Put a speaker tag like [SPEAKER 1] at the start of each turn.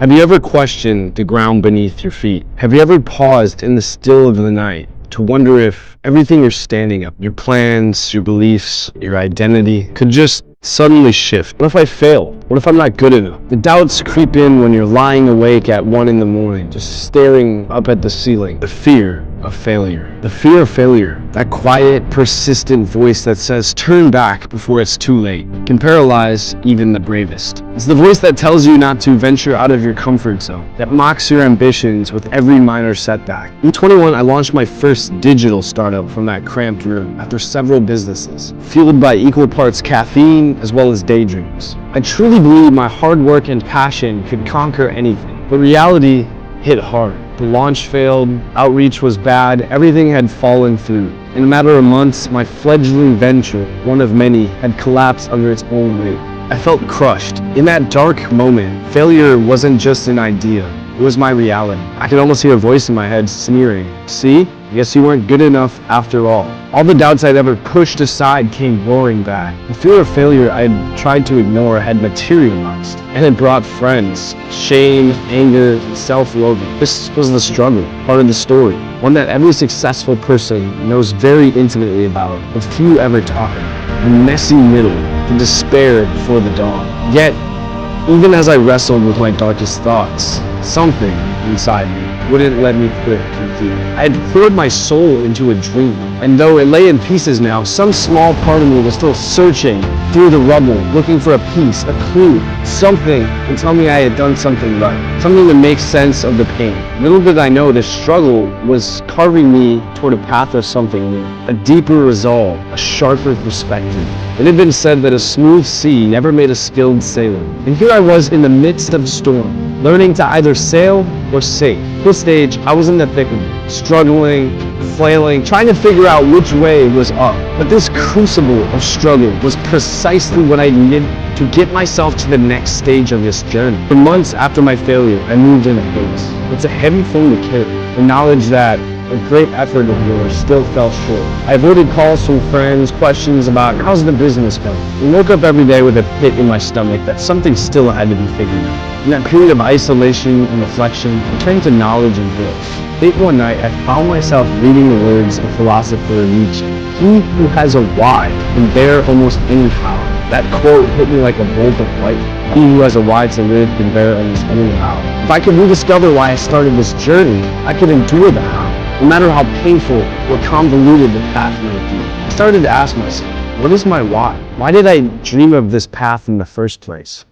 [SPEAKER 1] Have you ever questioned the ground beneath your feet? Have you ever paused in the still of the night to wonder if everything you're standing up, your plans, your beliefs, your identity, could just suddenly shift? What if I fail? What if I'm not good enough? The doubts creep in when you're lying awake at 1 in the morning, just staring up at the ceiling. The fear of failure. The fear of failure. That quiet, persistent voice that says, turn back before it's too late, can paralyze even the bravest. It's the voice that tells you not to venture out of your comfort zone, that mocks your ambitions with every minor setback. In 21, I launched my first digital startup from that cramped room after several businesses, fueled by equal parts caffeine as well as daydreams. I truly believed my hard work and passion could conquer anything, but reality hit hard. The launch failed, outreach was bad, everything had fallen through. In a matter of months, my fledgling venture, one of many, had collapsed under its own weight. I felt crushed. In that dark moment, failure wasn't just an idea, it was my reality. I could almost hear a voice in my head sneering, see? I guess you weren't good enough after all. All the doubts I'd ever pushed aside came roaring back. The fear of failure I had tried to ignore had materialized, and it brought friends, shame, anger, and self-loathing. This was the struggle, part of the story, one that every successful person knows very intimately about, but few ever talk about. The messy middle, the despair before the dawn. Yet, even as I wrestled with my darkest thoughts, something inside me wouldn't let me quit completely. I had poured my soul into a dream, and though it lay in pieces now, some small part of me was still searching through the rubble, looking for a piece, a clue, something to tell me I had done something right, something to make sense of the pain. Little did I know this struggle was carving me toward a path of something new, a deeper resolve, a sharper perspective. It had been said that a smooth sea never made a skilled sailor, and here I was in the midst of a storm, learning to either sail or sink. At this stage, I was in the thick of it, struggling, flailing, trying to figure out which way was up. But this crucible of struggle was precisely what I needed to get myself to the next stage of this journey. For months after my failure, I moved in a haze. It's a heavy thing to carry, the knowledge that a great effort of yours still fell short. I avoided calls from friends, questions about how's the business going. I woke up every day with a pit in my stomach that something still had to be figured out. In that period of isolation and reflection, I turned to knowledge and growth. Late one night, I found myself reading the words of philosopher Nietzsche. He who has a why can bear almost any how. That quote hit me like a bolt of light. He who has a why to live can bear almost any how. If I could rediscover why I started this journey, I could endure the how. No matter how painful or convoluted the path might be. I started to ask myself, what is my why? Why did I dream of this path in the first place?